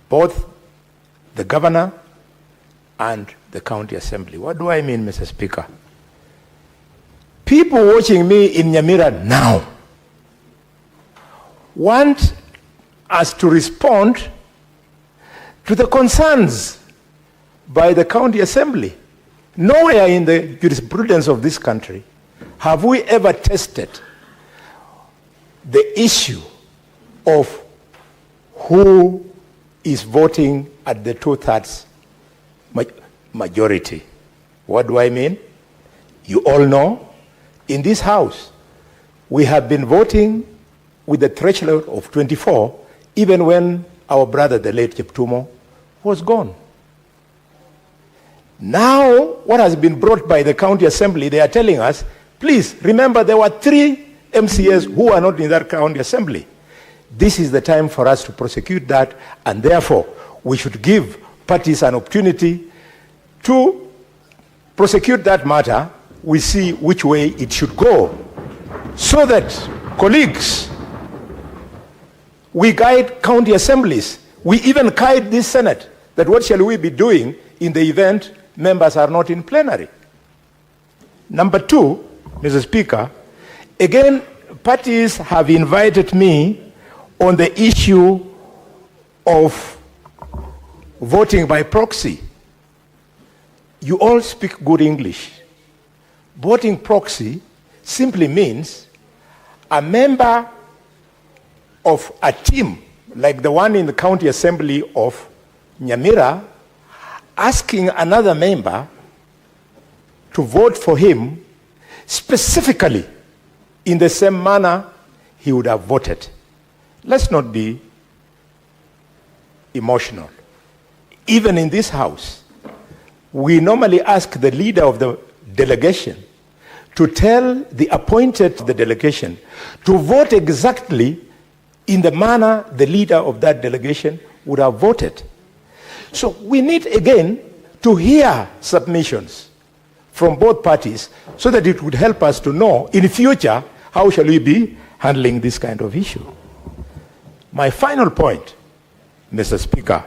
both the governor and the county assembly. What do I mean, Mr. Speaker? People watching me in Nyamira now want us to respond to the concerns by the county assembly. Nowhere in the jurisprudence of this country have we ever tested the issue of who is voting at the 2/3 majority. What do I mean? You all know, in this house, we have been voting with the threshold of 24, even when our brother, the late Cheptumo, was gone. Now, what has been brought by the county assembly, they are telling us, please remember there were 3 MCAs who are not in that county assembly. This is the time for us to prosecute that, and therefore we should give parties an opportunity to prosecute that matter. We see which way it should go, so that, colleagues, we guide county assemblies. We even guide this Senate, that what shall we be doing in the event members are not in plenary. Number 2, Mr. Speaker, again, parties have invited me on the issue of voting by proxy. You all speak good English. Voting proxy simply means a member of a team, like the one in the county assembly of Nyamira, asking another member to vote for him specifically in the same manner he would have voted. Let's not be emotional. Even in this house, we normally ask the leader of the delegation to tell the appointed the delegation to vote exactly in the manner the leader of that delegation would have voted. So we need again to hear submissions from both parties so that it would help us to know in the future how shall we be handling this kind of issue. My final point, Mr. Speaker,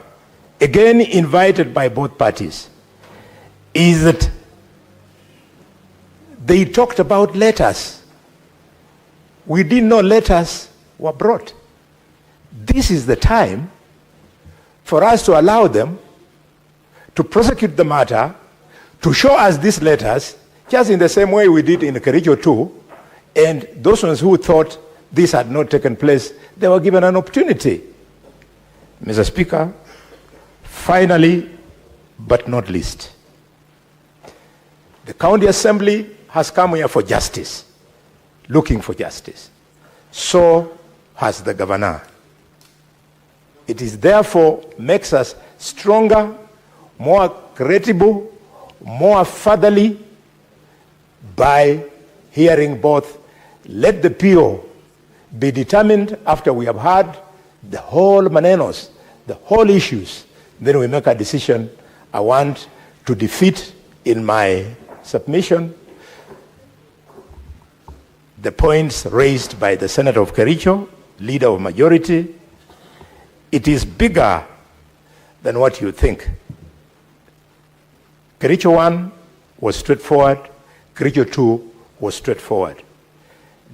again invited by both parties, is that they talked about letters. We didn't know letters were brought. This is the time for us to allow them to prosecute the matter, to show us these letters, just in the same way we did in Kericho 2, and those ones who thought this had not taken place, they were given an opportunity. Mr. Speaker, finally, but not least, the county assembly has come here for justice, looking for justice. So has the governor. It is therefore makes us stronger, more credible, more fatherly by hearing both. Let the PO be determined after we have heard the whole manenos, the whole issues. Then we make a decision. I want to defeat in my submission the points raised by the Senator of Kericho, leader of majority. It is bigger than what you think. Kericho 1 was straightforward. Kericho 2 was straightforward.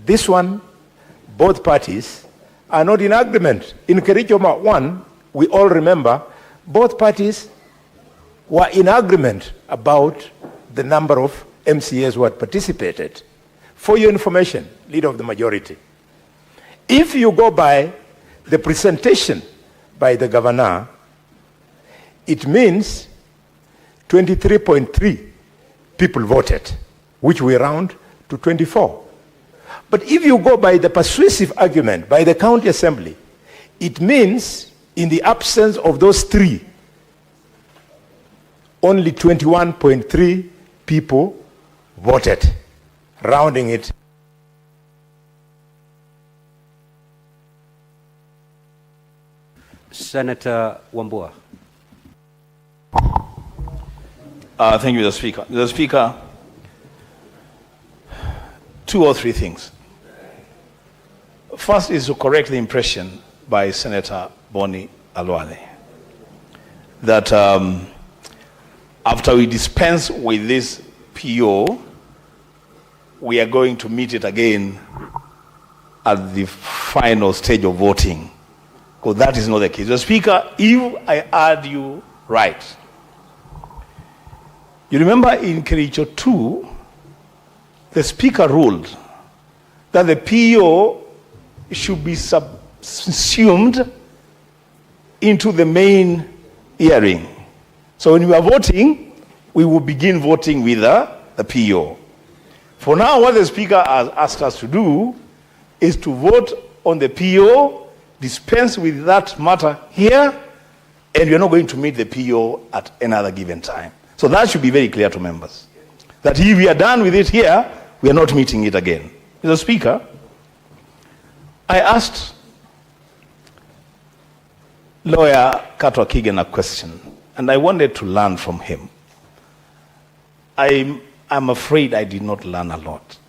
This one, both parties are not in agreement. In Kericho 1, we all remember, both parties were in agreement about the number of MCAs who had participated. For your information, leader of the majority, if you go by the presentation by the governor, it means 23.3 people voted, which we round to 24. But if you go by the persuasive argument by the county assembly, it means in the absence of those 3, only 21.3 people voted, rounding it. Senator Wambua. Thank you, Mr. Speaker. Mr. Speaker, 2 or 3 things. First is to correct the impression by Senator BONNY. that after we dispense with this PO, we are going to meet it again at the final stage of voting. Because that is not the case. The Speaker, if I heard you right, you remember in KHALWALE 2, the Speaker ruled that the PO should be subsumed into the main hearing. So when we are voting, we will begin voting with the PO. For now, what the Speaker has asked us to do is to vote on the PO, dispense with that matter here, and we are not going to meet the PO at another given time. So that should be very clear to members. That if we are done with it here, we are not meeting it again. Mr. Speaker, I asked lawyer Katwa Kigen a question, and I wanted to learn from him. I'm afraid I did not learn a lot.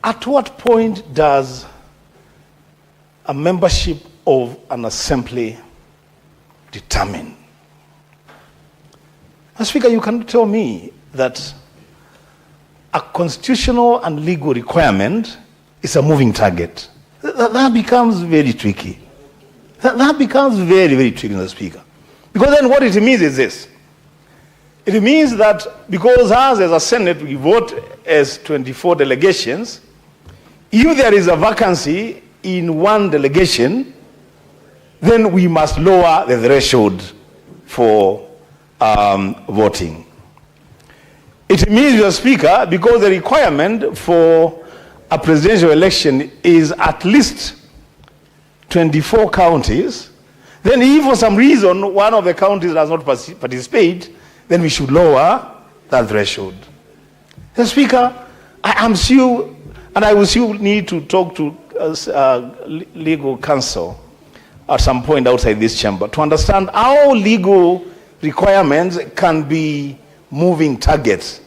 At what point does a membership of an assembly determine? Mr. Speaker, you cannot tell me that a constitutional and legal requirement is a moving target. That becomes very tricky. That becomes very, very tricky, Mr. Speaker. Because then what it means is this. It means that because us as a Senate, we vote as 24 delegations, if there is a vacancy in one delegation, then we must lower the threshold for voting. It means, Mr. Speaker, because the requirement for a presidential election is at least 24 counties, then if for some reason one of the counties does not participate, then we should lower that threshold. Mr. Speaker, I am still, and I will still need to talk to legal counsel at some point outside this chamber to understand how legal requirements can be moving targets,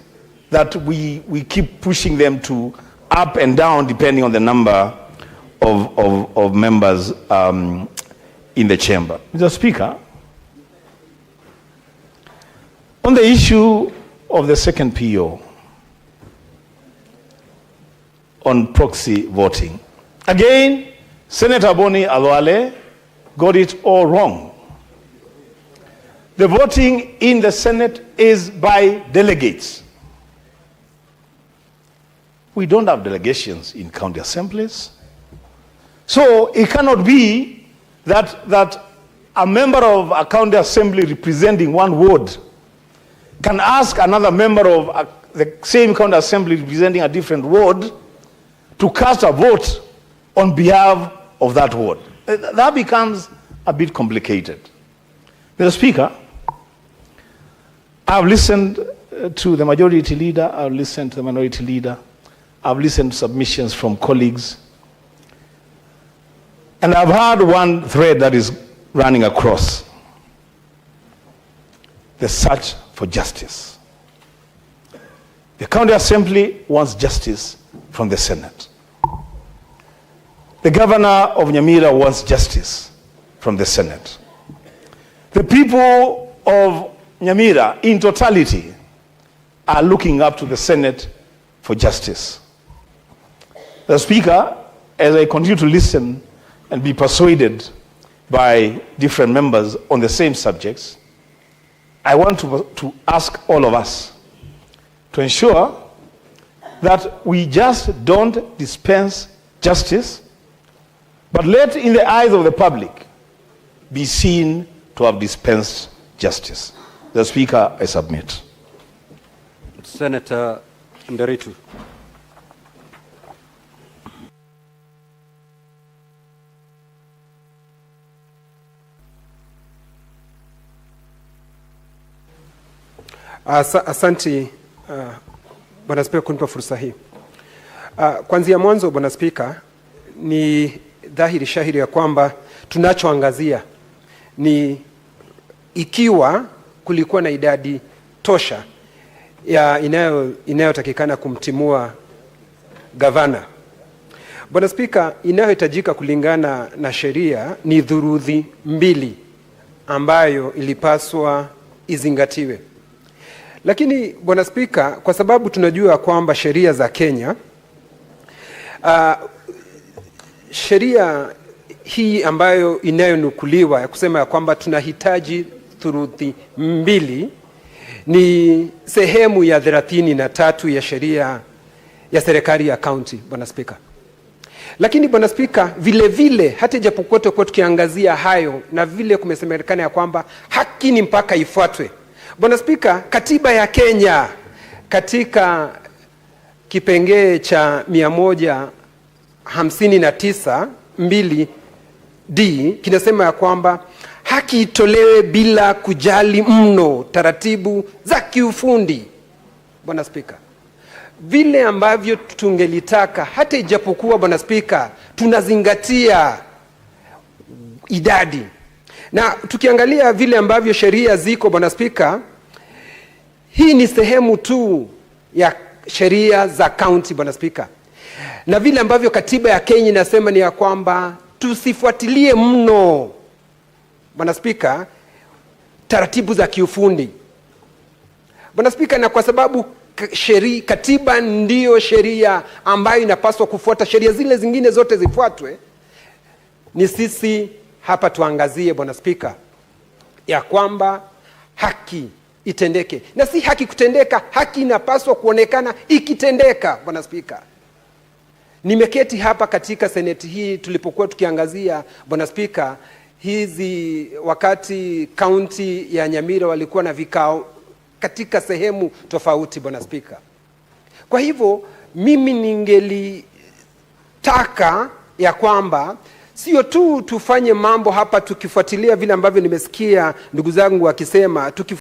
that we keep pushing them to up and down depending on the number of members in the chamber. Mr. Speaker, on the issue of the second PO on proxy voting, again, Senator BONNY got it all wrong. The voting in the Senate is by delegates. We don't have delegations in county assemblies. So it cannot be that a member of a county assembly representing one ward can ask another member of the same county assembly representing a different ward to cast a vote on behalf of that ward. That becomes a bit complicated. Mr. Speaker, I've listened to the majority leader, I've listened to the minority leader, I've listened to submissions from colleagues, and I've heard one thread that is running across: the search for justice. The county assembly wants justice from the Senate. The governor of Nyamira wants justice from the Senate. The people of Nyamira in totality are looking up to the Senate for justice. The Speaker, as I continue to listen and be persuaded by different members on the same subjects, I want to ask all of us to ensure that we just don't dispense justice, but let in the eyes of the public be seen to have dispensed justice. The Speaker, I submit. Senator Nderitu. Asanti Bwana Spika kunipa fursa hii. Kuanzia mwanzo, Bwana Spika, ni dhahiri shahiri ya kwamba tunachoangazia ni ikiwa kulikuwa na idadi tosha ya inayotakikana kumtimua gavana. Bwana Spika, inayohitajika kulingana na sheria ni dhuruthi 2 ambayo ilipaswa izingatiwe. Lakini Bwana Spika, kwa sababu tunajua kwamba sheria za Kenya, sheria hii ambayo inayonukuliwa ya kusema ya kwamba tunahitaji thuruthi mbili ni sehemu ya 33 ya sheria ya serikali ya county, Bwana Spika. Lakini Bwana Spika, vile vile hata ijapokuwa kwa tukiangazia hayo na vile kumesemekana ya kwamba haki ni mpaka ifuatwe, Bwana Spika, katiba ya Kenya katika kipengee cha 159(2)(d) kinasema ya kwamba haki itolewe bila kujali mno taratibu za kiufundi. Bwana Spika, vile ambavyo tungelitaka hata ijapokuwa Bwana Spika tunazingatia idadi, na tukiangalia vile ambavyo sheria ziko Bwana Spika, hii ni sehemu tu ya sheria za county Bwana Spika, na vile ambavyo katiba ya Kenya inasema ni ya kwamba tusifuatilie mno Bwana Spika taratibu za kiufundi Bwana Spika, na kwa sababu katiba ndiyo sheria ambayo inapaswa kufuata, sheria zile zingine zote zifuatwe, ni sisi hapa tuangazie Bwana Spika ya kwamba haki itendeke, na si haki kutendeka, haki inapaswa kuonekana ikitendeka Bwana Spika. Nimeketi hapa katika seneti hii tulipokuwa tukiangazia Bwana Spika hizi wakati kaunti ya Nyamira walikuwa na vikao katika sehemu tofauti Bwana Spika. Kwa hivyo mimi ningelitaka ya kwamba sio tu tufanye mambo hapa tukifuatilia vile ambavyo nimesikia ndugu zangu wakisema